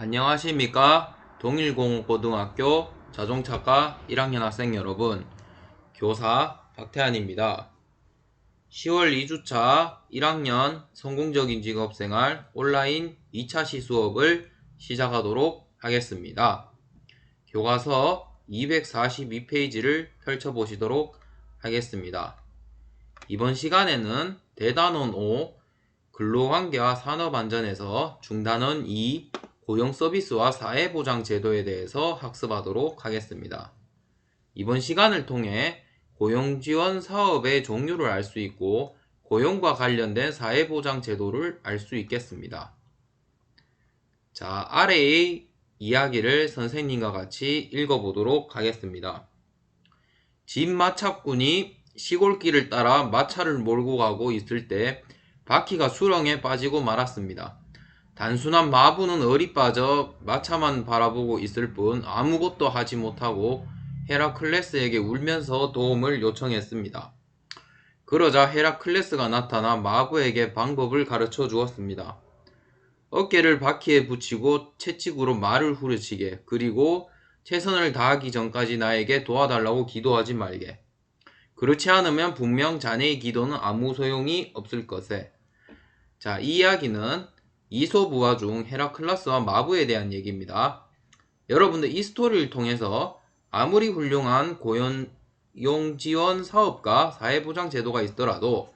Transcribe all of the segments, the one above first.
안녕하십니까? 동일공고등학교 자동차과 1학년 학생 여러분, 교사 박태환입니다. 10월 2주차 1학년 성공적인 직업생활 온라인 2차 시수업을 시작하도록 하겠습니다. 교과서 242페이지를 펼쳐보시도록 하겠습니다. 이번 시간에는 대단원 5, 근로관계와 산업안전에서 중단원 2, 고용서비스와 사회보장제도에 대해서 학습하도록 하겠습니다. 이번 시간을 통해 고용지원 사업의 종류를 알 수 있고 고용과 관련된 사회보장제도를 알 수 있겠습니다. 자, 아래의 이야기를 선생님과 같이 읽어보도록 하겠습니다. 집 마차꾼이 시골길을 따라 마차를 몰고 가고 있을 때 바퀴가 수렁에 빠지고 말았습니다. 단순한 마부는 얼이 빠져 마차만 바라보고 있을 뿐 아무것도 하지 못하고 헤라클레스에게 울면서 도움을 요청했습니다. 그러자 헤라클레스가 나타나 마부에게 방법을 가르쳐 주었습니다. 어깨를 바퀴에 붙이고 채찍으로 말을 후려치게, 그리고 최선을 다하기 전까지 나에게 도와달라고 기도하지 말게. 그렇지 않으면 분명 자네의 기도는 아무 소용이 없을 것에. 자, 이 이야기는 이솝우화 중 헤라클레스와 마부에 대한 얘기입니다. 여러분들 이 스토리를 통해서 아무리 훌륭한 고용 지원 사업과 사회보장 제도가 있더라도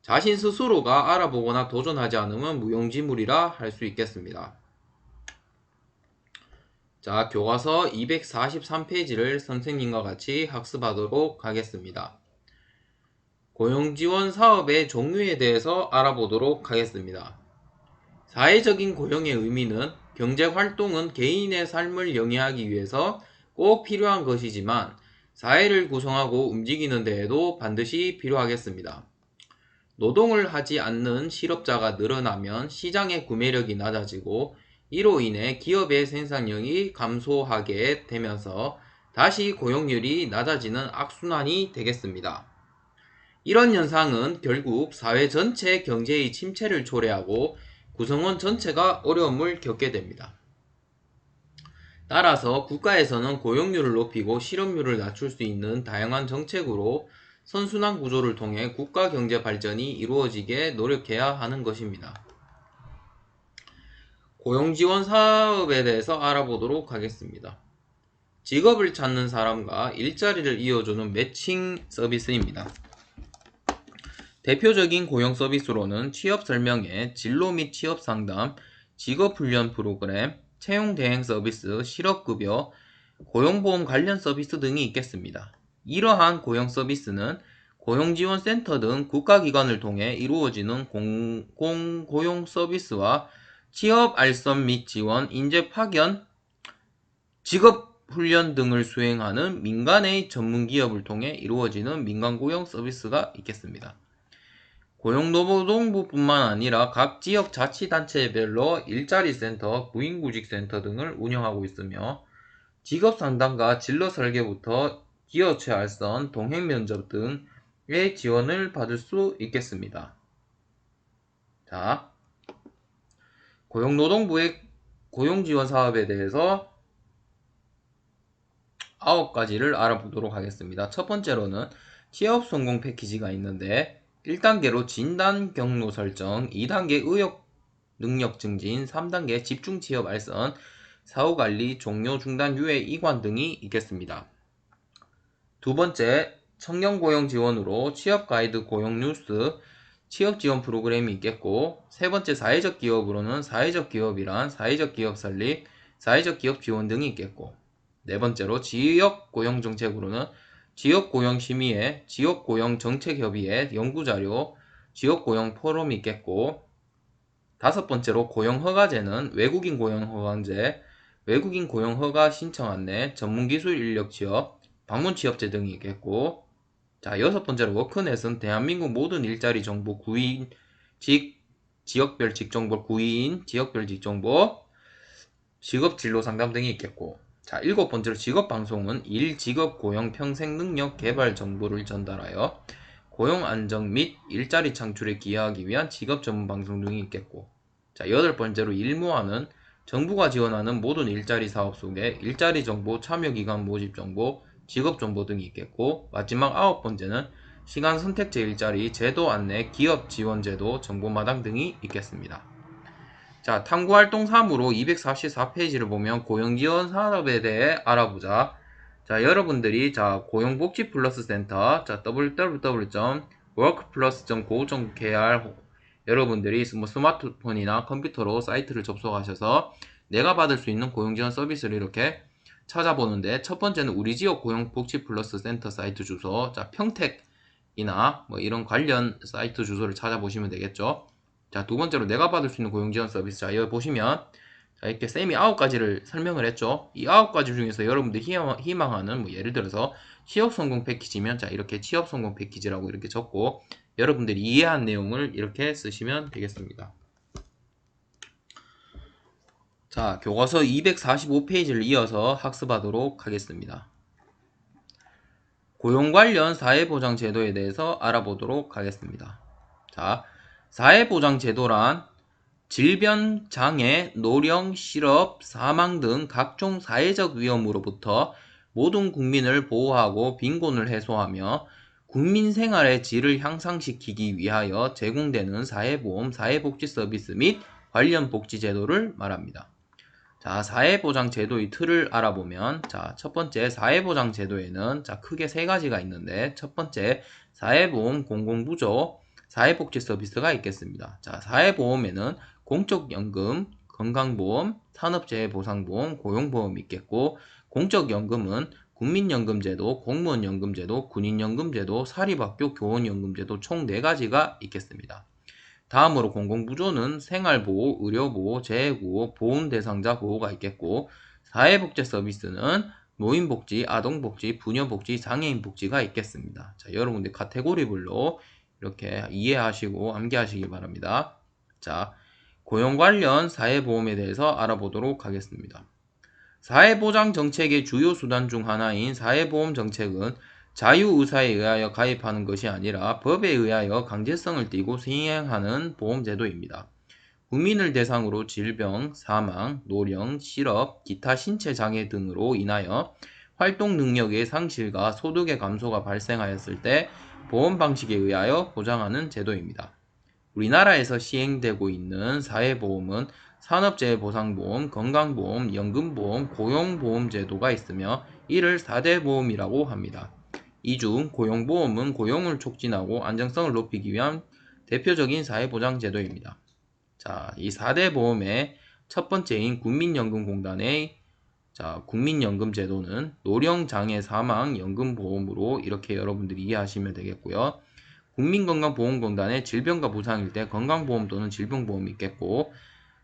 자신 스스로가 알아보거나 도전하지 않으면 무용지물이라 할 수 있겠습니다. 자, 교과서 243페이지를 선생님과 같이 학습하도록 하겠습니다. 고용지원 사업의 종류에 대해서 알아보도록 하겠습니다. 사회적인 고용의 의미는 경제활동은 개인의 삶을 영위하기 위해서 꼭 필요한 것이지만 사회를 구성하고 움직이는 데에도 반드시 필요하겠습니다. 노동을 하지 않는 실업자가 늘어나면 시장의 구매력이 낮아지고 이로 인해 기업의 생산력이 감소하게 되면서 다시 고용률이 낮아지는 악순환이 되겠습니다. 이런 현상은 결국 사회 전체 경제의 침체를 초래하고 구성원 전체가 어려움을 겪게 됩니다. 따라서 국가에서는 고용률을 높이고 실업률을 낮출 수 있는 다양한 정책으로 선순환 구조를 통해 국가 경제 발전이 이루어지게 노력해야 하는 것입니다. 고용지원 사업에 대해서 알아보도록 하겠습니다. 직업을 찾는 사람과 일자리를 이어주는 매칭 서비스입니다. 대표적인 고용 서비스로는 취업 설명회, 진로 및 취업 상담, 직업훈련 프로그램, 채용 대행 서비스, 실업급여, 고용보험 관련 서비스 등이 있겠습니다. 이러한 고용 서비스는 고용지원센터 등 국가기관을 통해 이루어지는 공공고용 서비스와 취업 알선 및 지원, 인재 파견, 직업훈련 등을 수행하는 민간의 전문기업을 통해 이루어지는 민간고용 서비스가 있겠습니다. 고용노동부뿐만 아니라 각 지역자치단체별로 일자리센터, 구인구직센터 등을 운영하고 있으며 직업상담과 진로설계부터 기업체 알선, 동행면접 등의 지원을 받을 수 있겠습니다. 자, 고용노동부의 고용지원 사업에 대해서 9가지를 알아보도록 하겠습니다. 첫 번째로는 취업성공 패키지가 있는데 1단계로 진단 경로 설정, 2단계 의욕 능력 증진, 3단계 집중 취업 알선, 사후 관리, 종료, 중단, 유예, 이관 등이 있겠습니다. 두 번째, 청년 고용 지원으로 취업 가이드, 고용 뉴스, 취업 지원 프로그램이 있겠고, 세 번째 사회적 기업으로는 사회적 기업이란 사회적 기업 설립, 사회적 기업 지원 등이 있겠고, 네 번째로 지역 고용 정책으로는 지역 고용 심의회, 지역 고용 정책 협의회 연구자료, 지역 고용 포럼이 있겠고, 다섯 번째로 고용 허가제는 외국인 고용 허가제, 외국인 고용 허가 신청 안내, 전문기술 인력 취업, 방문 취업제 등이 있겠고, 자, 여섯 번째로 워크넷은 대한민국 모든 일자리 정보 구인, 지역별 직정보 구인, 지역별 직정보, 직업 진로 상담 등이 있겠고, 자, 일곱 번째로 직업방송은 일, 직업, 고용, 평생 능력 개발 정보를 전달하여 고용 안정 및 일자리 창출에 기여하기 위한 직업 전문 방송 등이 있겠고, 자, 여덟 번째로 일모아는 정부가 지원하는 모든 일자리 사업 속에 일자리 정보, 참여기간 모집 정보, 직업 정보 등이 있겠고, 마지막 9번째는 시간 선택제 일자리, 제도 안내, 기업 지원 제도, 정보마당 등이 있겠습니다. 자, 탐구활동 3으로 244페이지를 보면 고용지원 산업에 대해 알아보자. 자, 여러분들이 고용복지플러스센터 www.workplus.go.kr 여러분들이 스마트폰이나 컴퓨터로 사이트를 접속하셔서 내가 받을 수 있는 고용지원 서비스를 이렇게 찾아보는데, 첫 번째는 우리 지역 고용복지플러스센터 사이트 주소, 평택이나 이런 관련 사이트 주소를 찾아보시면 되겠죠. 자, 두 번째로 내가 받을 수 있는 고용지원 서비스. 자, 여기 보시면 이렇게 쌤이 9가지를 설명을 했죠. 이 9가지 중에서 여러분들이 희망하는 예를 들어서 취업 성공 패키지면 이렇게 취업 성공 패키지라고 이렇게 적고 여러분들이 이해한 내용을 이렇게 쓰시면 되겠습니다. 자, 교과서 245페이지를 이어서 학습하도록 하겠습니다. 고용 관련 사회보장 제도에 대해서 알아보도록 하겠습니다. 자, 사회보장 제도란 질병, 장애, 노령, 실업, 사망 등 각종 사회적 위험으로부터 모든 국민을 보호하고 빈곤을 해소하며 국민 생활의 질을 향상시키기 위하여 제공되는 사회보험, 사회복지 서비스 및 관련 복지 제도를 말합니다. 자, 사회보장 제도의 틀을 알아보면, 첫 번째 사회보장 제도에는 크게 세 가지가 있는데, 첫 번째 사회보험 공공부조 사회복지 서비스가 있겠습니다. 자, 사회보험에는 공적연금, 건강보험, 산업재해보상보험, 고용보험이 있겠고, 공적연금은 국민연금제도, 공무원연금제도, 군인연금제도, 사립학교 교원연금제도 총 4가지가 있겠습니다. 다음으로 공공부조는 생활보호, 의료보호, 재해보호, 보험 대상자 보호가 있겠고, 사회복지 서비스는 노인복지, 아동복지, 부녀복지, 장애인복지가 있겠습니다. 자, 여러분들 카테고리별로 이렇게 이해하시고 암기하시기 바랍니다. 자, 고용 관련 사회보험에 대해서 알아보도록 하겠습니다. 사회보장 정책의 주요 수단 중 하나인 사회보험 정책은 자유의사에 의하여 가입하는 것이 아니라 법에 의하여 강제성을 띠고 시행하는 보험제도입니다. 국민을 대상으로 질병, 사망, 노령, 실업, 기타 신체 장애 등으로 인하여 활동 능력의 상실과 소득의 감소가 발생하였을 때 보험 방식에 의하여 보장하는 제도입니다. 우리나라에서 시행되고 있는 사회보험은 산업재해보상보험, 건강보험, 연금보험, 고용보험 제도가 있으며 이를 4대 보험이라고 합니다. 이 중 고용보험은 고용을 촉진하고 안정성을 높이기 위한 대표적인 사회보장 제도입니다. 자, 이 4대 보험의 첫 번째인 국민연금공단의 국민연금 제도는 노령장애 사망 연금보험으로 이렇게 여러분들이 이해하시면 되겠고요. 국민건강보험공단의 질병과 부상일 때 건강보험 또는 질병보험이 있겠고,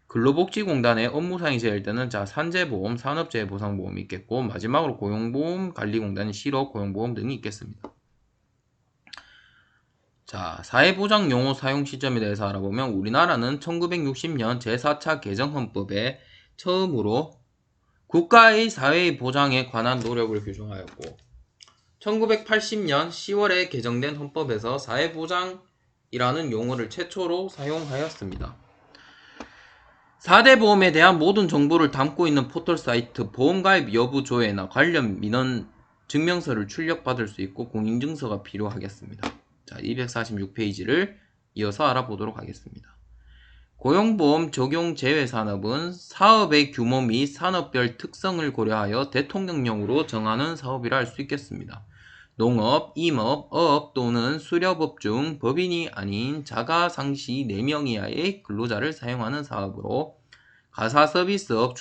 근로복지공단의 업무상이 제일 때는 산재보험, 산업재해보상보험이 있겠고, 마지막으로 고용보험관리공단의 실업 고용보험 등이 있겠습니다. 자, 사회보장 용어 사용 시점에 대해서 알아보면 우리나라는 1960년 제4차 개정헌법에 처음으로 국가의 사회의 보장에 관한 노력을 규정하였고, 1980년 10월에 개정된 헌법에서 사회보장이라는 용어를 최초로 사용하였습니다. 4대 보험에 대한 모든 정보를 담고 있는 포털 사이트 보험가입 여부 조회나 관련 민원 증명서를 출력받을 수 있고 공인증서가 필요하겠습니다. 자, 246페이지를 이어서 알아보도록 하겠습니다. 고용보험 적용 제외 산업은 사업의 규모 및 산업별 특성을 고려하여 대통령령으로 정하는 사업이라 할 수 있겠습니다. 농업, 임업, 어업 또는 수렵업 중 법인이 아닌 자가상시 4명 이하의 근로자를 사용하는 사업으로 가사서비스업,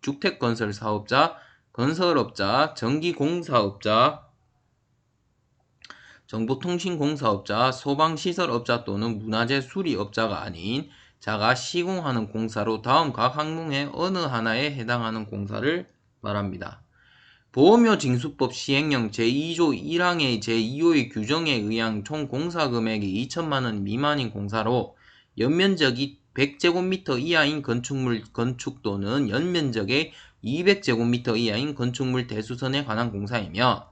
주택건설 사업자, 건설업자, 전기공사업자, 정보통신공사업자, 소방시설업자 또는 문화재 수리업자가 아닌 자가 시공하는 공사로 다음 각 항목의 어느 하나에 해당하는 공사를 말합니다. 보험료 징수법 시행령 제2조 1항의 제2호의 규정에 의한 총 공사금액이 2천만원 미만인 공사로 연면적이 100제곱미터 이하인 건축 또는 연면적의 200제곱미터 이하인 건축물 대수선에 관한 공사이며,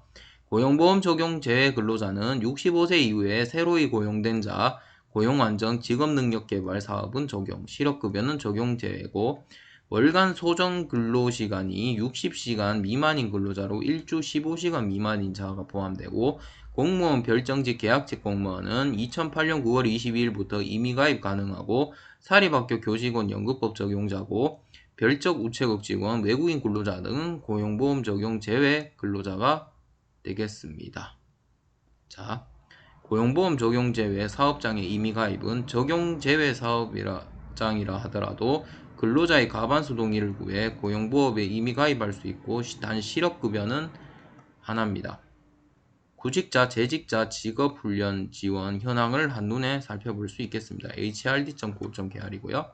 고용보험 적용 제외 근로자는 65세 이후에 새로이 고용된 자, 고용안정, 직업능력개발 사업은 적용, 실업급여는 적용 제외고, 월간 소정 근로시간이 60시간 미만인 근로자로 일주 15시간 미만인 자가 포함되고, 공무원 별정직 계약직 공무원은 2008년 9월 22일부터 임의 가입 가능하고 사립학교 교직원 연금법 적용자고, 별적 우체국 직원, 외국인 근로자 등 고용보험 적용 제외 근로자가 되겠습니다. 자, 고용보험 적용 제외 사업장의 임의 가입은 적용 제외 사업장이라 하더라도 근로자의 과반수 동의를 구해 고용보험에 임의 가입할 수 있고, 단 실업급여는 하나입니다. 구직자, 재직자 직업훈련 지원 현황을 한눈에 살펴볼 수 있겠습니다. hrd.gov.kr이고요.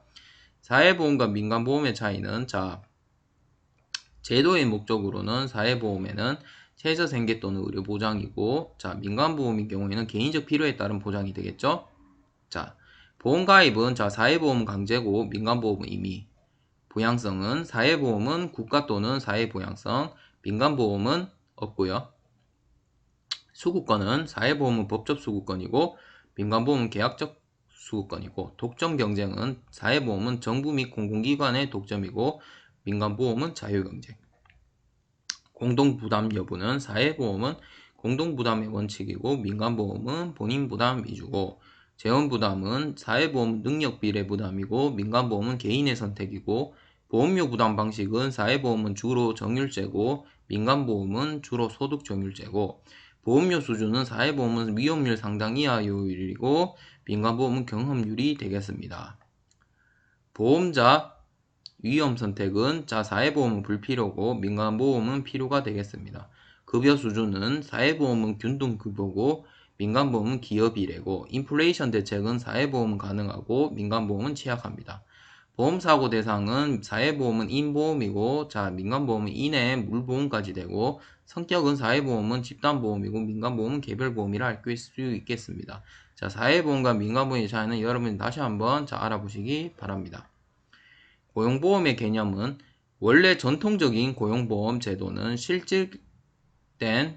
사회보험과 민간보험의 차이는, 자, 제도의 목적으로는 사회보험에는 최저생계 또는 의료보장이고, 자, 민간보험인 경우에는 개인적 필요에 따른 보장이 되겠죠. 자, 보험가입은, 자, 사회보험은 강제고 민간보험은 임의. 보양성은, 사회보험은 국가 또는 사회보양성, 민간보험은 없고요. 수급권은, 사회보험은 법적 수급권이고 민간보험은 계약적 수급권이고, 독점경쟁은, 사회보험은 정부 및 공공기관의 독점이고 민간보험은 자유경쟁. 공동부담 여부는, 사회보험은 공동부담의 원칙이고 민간보험은 본인부담 위주고, 재원부담은 사회보험은 능력비례부담이고 민간보험은 개인의 선택이고, 보험료 부담 방식은 사회보험은 주로 정률제고 민간보험은 주로 소득정률제고, 보험료 수준은 사회보험은 위험률 상당 이하율이고 민간보험은 경험률이 되겠습니다. 보험자 위험 선택은, 자, 사회보험은 불필요고 민간보험은 필요가 되겠습니다. 급여 수준은 사회보험은 균등급여고 민간보험은 기여비례고, 인플레이션 대책은 사회보험은 가능하고 민간보험은 취약합니다. 보험사고 대상은 사회보험은 인보험이고, 자, 민간보험은 인해 물보험까지 되고, 성격은 사회보험은 집단보험이고 민간보험은 개별보험이라 알 수 있겠습니다. 자, 사회보험과 민간보험의 차이는 여러분이 다시 한번 알아보시기 바랍니다. 고용보험의 개념은, 원래 전통적인 고용보험 제도는 실직된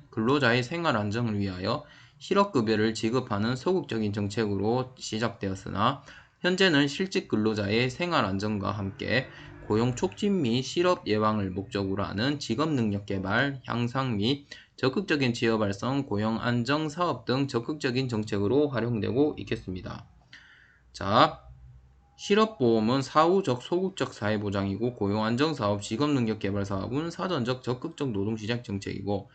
근로자의 생활 안정을 위하여 실업급여를 지급하는 소극적인 정책으로 시작되었으나, 현재는 실직 근로자의 생활 안정과 함께 고용 촉진 및 실업 예방을 목적으로 하는 직업 능력 개발, 향상 및 적극적인 지역 활성, 고용 안정 사업 등 적극적인 정책으로 활용되고 있겠습니다. 자, 실업보험은 사후적 소극적 사회보장이고, 고용안정사업, 직업능력개발사업은 사전적 적극적 노동시장 정책이고,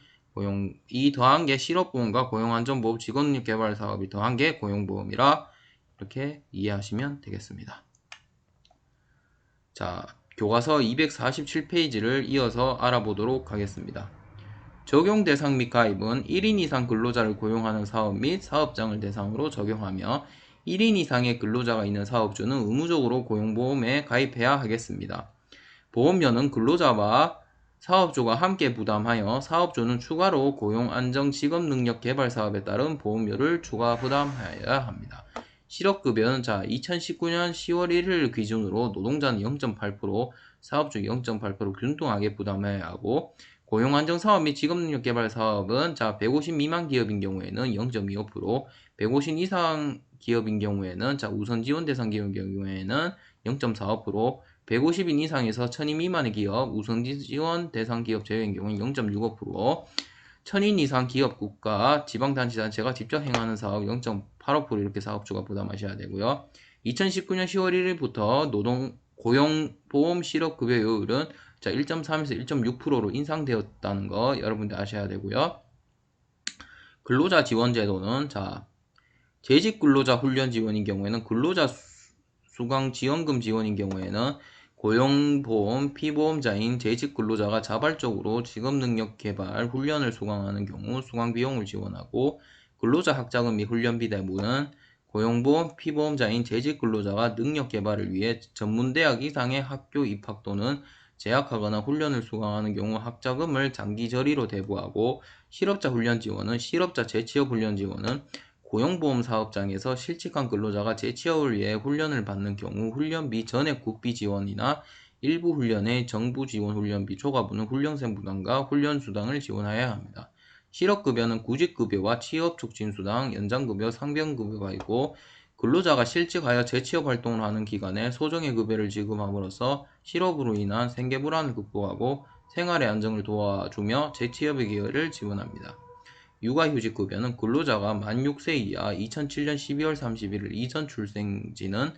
이 더한 게 실업보험과 고용안전보험, 직업능력개발사업이 더한 게 고용보험이라 이렇게 이해하시면 되겠습니다. 자, 교과서 247페이지를 이어서 알아보도록 하겠습니다. 적용 대상 및 가입은 1인 이상 근로자를 고용하는 사업 및 사업장을 대상으로 적용하며, 1인 이상의 근로자가 있는 사업주는 의무적으로 고용보험에 가입해야 하겠습니다. 보험료는 근로자와 사업주가 함께 부담하여 사업주는 추가로 고용안정 직업능력개발 사업에 따른 보험료를 추가 부담하여야 합니다. 실업급여는, 자, 2019년 10월 1일 기준으로 노동자는 0.8%, 사업주 0.8% 균등하게 부담해야 하고, 고용안정사업 및 직업능력개발 사업은, 자, 150 미만 기업인 경우에는 0.25%, 150 이상 기업인 경우에는, 자, 우선 지원 대상 기업인 경우에는 0.45%, 150인 이상에서 1000인 미만의 기업, 우선 지원 대상 기업 제외인 경우는 0.65%, 1000인 이상 기업, 국가, 지방자치단체가 직접 행하는 사업 0.85% 이렇게 사업주가 부담하셔야 되고요. 2019년 10월 1일부터 고용보험 실업급여율은, 자, 1.3에서 1.6%로 인상되었다는 거 여러분들 아셔야 되고요. 근로자 지원 제도는, 자, 재직 근로자 훈련 지원인 경우에는, 근로자 수강 지원금 지원인 경우에는 고용보험 피보험자인 재직 근로자가 자발적으로 직업능력 개발 훈련을 수강하는 경우 수강 비용을 지원하고, 근로자 학자금 및 훈련비 대부분은 고용보험 피보험자인 재직 근로자가 능력 개발을 위해 전문대학 이상의 학교 입학 또는 재학하거나 훈련을 수강하는 경우 학자금을 장기 저리로 대부하고, 실업자 훈련 지원은, 실업자 재취업 훈련 지원은 고용보험 사업장에서 실직한 근로자가 재취업을 위해 훈련을 받는 경우 훈련비 전액 국비 지원이나 일부 훈련의 정부 지원 훈련비 초과분은 훈련생 부담과 훈련수당을 지원하여야 합니다. 실업급여는 구직급여와 취업촉진수당, 연장급여, 상병급여가 있고, 근로자가 실직하여 재취업 활동을 하는 기간에 소정의 급여를 지급함으로써 실업으로 인한 생계불안을 극복하고 생활의 안정을 도와주며 재취업의 기회를 지원합니다. 육아휴직급여는 근로자가 만 6세 이하 2007년 12월 31일 이전 출생지는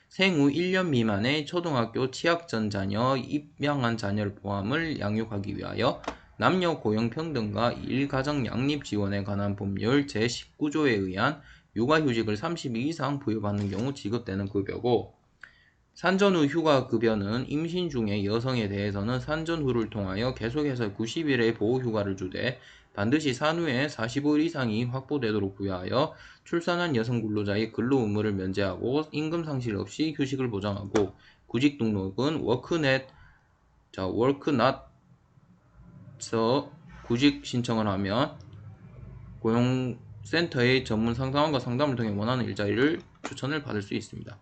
생후 1년 미만의 초등학교 취학 전 자녀, 입양한 자녀를 포함을 양육하기 위하여 남녀 고용평등과 일가정 양립 지원에 관한 법률 제19조에 의한 육아휴직을 30일 이상 부여받는 경우 지급되는 급여고, 산전 후 휴가급여는 임신 중의 여성에 대해서는 산전 후를 통하여 계속해서 90일의 보호휴가를 주되 반드시 산후에 45일 이상이 확보되도록 부여하여 출산한 여성 근로자의 근로 의무를 면제하고 임금 상실 없이 휴식을 보장하고, 구직 등록은 워크넷, 워크낫서 구직 신청을 하면 고용센터의 전문 상담원과 상담을 통해 원하는 일자리를 추천을 받을 수 있습니다.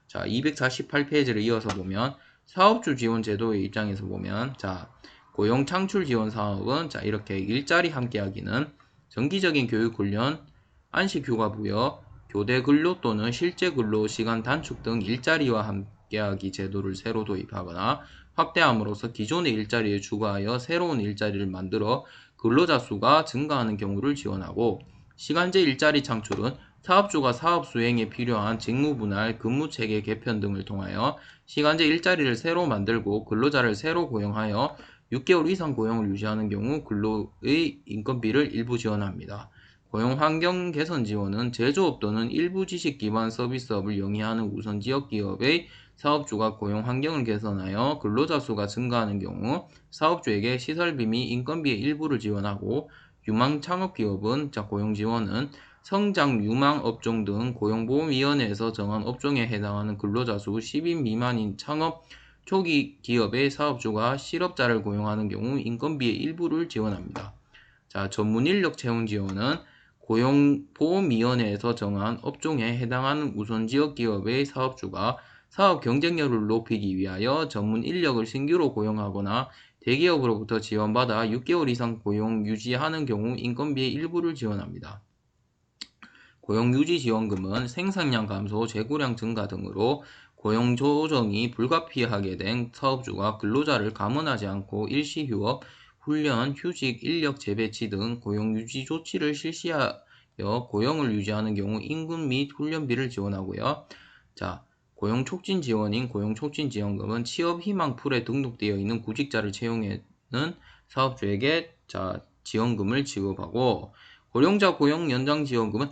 자, 248페이지를 이어서 보면 사업주 지원 제도의 입장에서 보면, 자, 고용 창출 지원 사업은 자, 이렇게 일자리 함께하기는 정기적인 교육 훈련, 안식 휴가 부여, 교대 근로 또는 실제 근로 시간 단축 등 일자리와 함께하기 제도를 새로 도입하거나 확대함으로써 기존의 일자리에 추가하여 새로운 일자리를 만들어 근로자 수가 증가하는 경우를 지원하고, 시간제 일자리 창출은 사업주가 사업 수행에 필요한 직무 분할, 근무 체계 개편 등을 통하여 시간제 일자리를 새로 만들고 근로자를 새로 고용하여 6개월 이상 고용을 유지하는 경우 근로의 인건비를 일부 지원합니다. 고용 환경 개선 지원은 제조업 또는 일부 지식 기반 서비스업을 영위하는 우선 지역 기업의 사업주가 고용 환경을 개선하여 근로자 수가 증가하는 경우 사업주에게 시설비 및 인건비의 일부를 지원하고, 유망 창업 기업은 고용 지원은 성장 유망 업종 등 고용보험위원회에서 정한 업종에 해당하는 근로자 수 10인 미만인 창업 초기 기업의 사업주가 실업자를 고용하는 경우 인건비의 일부를 지원합니다. 자, 전문인력 채용 지원은 고용보험위원회에서 정한 업종에 해당하는 우선지역 기업의 사업주가 사업 경쟁력을 높이기 위하여 전문 인력을 신규로 고용하거나 대기업으로부터 지원받아 6개월 이상 고용 유지하는 경우 인건비의 일부를 지원합니다. 고용유지지원금은 생산량 감소, 재고량 증가 등으로 고용 조정이 불가피하게 된 사업주가 근로자를 감원하지 않고 일시 휴업, 훈련, 휴직, 인력 재배치 등 고용유지 조치를 실시하여 고용을 유지하는 경우 임금 및 훈련비를 지원하고요. 자, 고용촉진 지원인 고용촉진지원금은 취업희망풀에 등록되어 있는 구직자를 채용하는 사업주에게 지원금을 지급하고, 고령자 고용 연장 지원금은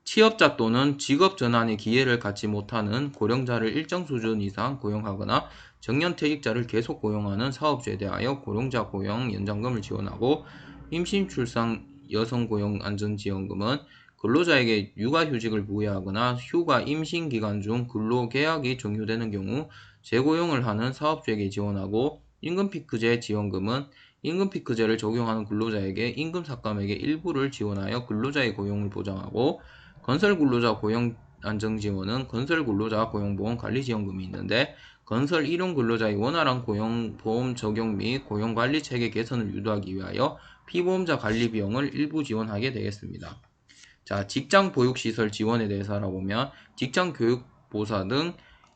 취업자 또는 직업 전환의 기회를 갖지 못하는 고령자를 일정 수준 이상 고용하거나 정년퇴직자를 계속 고용하는 사업주에 대하여 고령자 고용 연장금을 지원하고, 임신 출산 여성 고용 안전지원금은 근로자에게 육아휴직을 부여하거나 휴가 임신 기간 중 근로계약이 종료되는 경우 재고용을 하는 사업주에게 지원하고, 임금피크제 지원금은 임금피크제를 적용하는 근로자에게 임금 삭감액의 일부를 지원하여 근로자의 고용을 보장하고, 건설근로자 고용안정지원은 건설근로자 고용보험관리지원금이 있는데 건설 일용근로자의 원활한 고용보험 적용 및 고용관리체계 개선을 유도하기 위하여 피보험자 관리비용을 일부 지원하게 되겠습니다. 자, 직장보육시설 지원에 대해서 알아보면 직장교육보사 등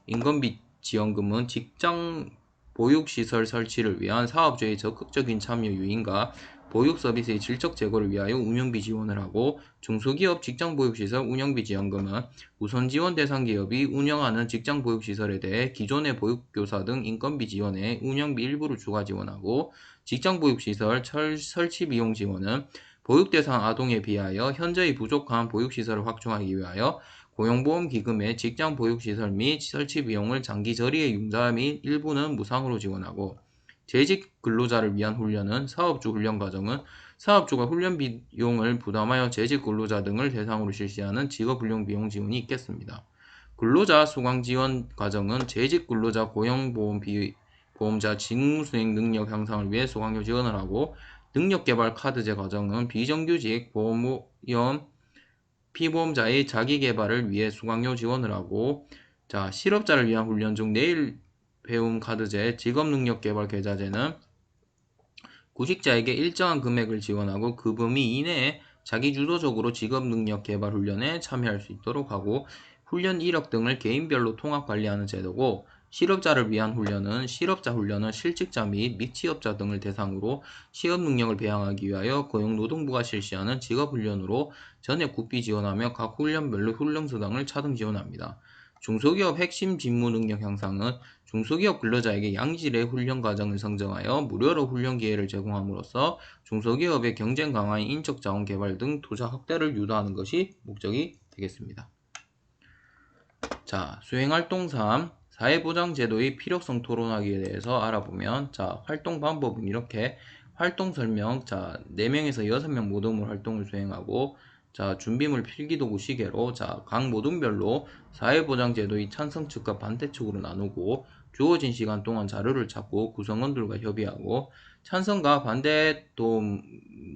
인건비 지원금은 직장보육시설 설치를 위한 사업주의 적극적인 참여 유인과 보육서비스의 질적 제고를 위하여 운영비 지원을 하고, 중소기업 직장보육시설 운영비 지원금은 우선지원 대상 기업이 운영하는 직장보육시설에 대해 기존의 보육교사 등 인건비 지원에 운영비 일부를 추가 지원하고, 직장보육시설 설치비용 지원은 보육대상 아동에 비하여 현저히 부족한 보육시설을 확충하기 위하여 고용보험기금의 직장보육시설 및 설치비용을 장기 저리에 융자 및 일부는 무상으로 지원하고, 재직 근로자를 위한 훈련은 사업주 훈련과정은 사업주가 훈련 비용을 부담하여 재직 근로자 등을 대상으로 실시하는 직업훈련 비용 지원이 있겠습니다. 근로자 수강지원 과정은 재직 근로자 고용보험자 직무수행 능력 향상을 위해 수강료 지원을 하고, 능력개발 카드제 과정은 비정규직 보험위험 피보험자의 자기개발을 위해 수강료 지원을 하고, 자, 실업자를 위한 훈련 중 내일 배움 카드제 직업능력개발 계좌제는 구직자에게 일정한 금액을 지원하고 그 범위 이내에 자기주도적으로 직업능력개발훈련에 참여할 수 있도록 하고 훈련 이력 등을 개인별로 통합관리하는 제도고 실업자를 위한 훈련은 실업자 훈련은 실직자 및 미취업자 등을 대상으로 취업능력을 배양하기 위하여 고용노동부가 실시하는 직업훈련으로 전액 국비 지원하며 각 훈련별로 훈련수당을 차등 지원합니다. 중소기업 핵심 직무 능력 향상은 중소기업 근로자에게 양질의 훈련 과정을 선정하여 무료로 훈련 기회를 제공함으로써 중소기업의 경쟁 강화인 인적자원 개발 등 투자 확대를 유도하는 것이 목적이 되겠습니다. 자, 수행활동 3. 사회보장제도의 필요성 토론하기에 대해서 알아보면, 자, 활동 방법은 이렇게 활동 설명, 자, 4명에서 6명 모둠으로 활동을 수행하고, 자, 준비물 필기도구 시계로, 자, 각 모둠별로 사회보장제도의 찬성 측과 반대 측으로 나누고, 주어진 시간 동안 자료를 찾고 구성원들과 협의하고, 찬성과 반대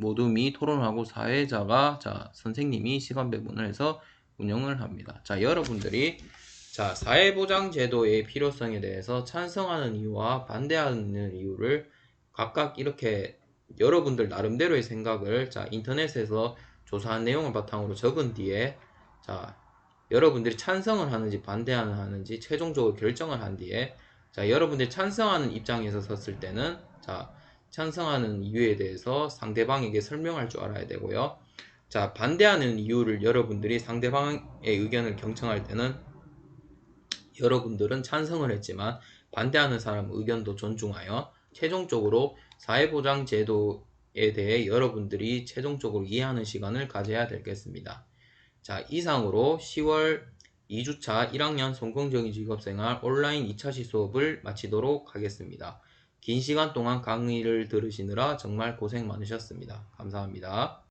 모둠이 토론하고 사회자가, 자, 선생님이 시간 배분을 해서 운영을 합니다. 자, 여러분들이 자, 사회보장제도의 필요성에 대해서 찬성하는 이유와 반대하는 이유를 각각 이렇게 여러분들 나름대로의 생각을 자, 인터넷에서 조사한 내용을 바탕으로 적은 뒤에 자, 여러분들이 찬성을 하는지 반대하는지 최종적으로 결정을 한 뒤에 자, 여러분들이 찬성하는 입장에서 섰을 때는 자, 찬성하는 이유에 대해서 상대방에게 설명할 줄 알아야 되고요. 자, 반대하는 이유를 여러분들이 상대방의 의견을 경청할 때는 여러분들은 찬성을 했지만 반대하는 사람 의견도 존중하여 최종적으로 사회보장제도에 대해 여러분들이 최종적으로 이해하는 시간을 가져야 되겠습니다. 자, 이상으로 10월 2주차 1학년 성공적인 직업생활 온라인 2차 시수업을 마치도록 하겠습니다. 긴 시간 동안 강의를 들으시느라 정말 고생 많으셨습니다. 감사합니다.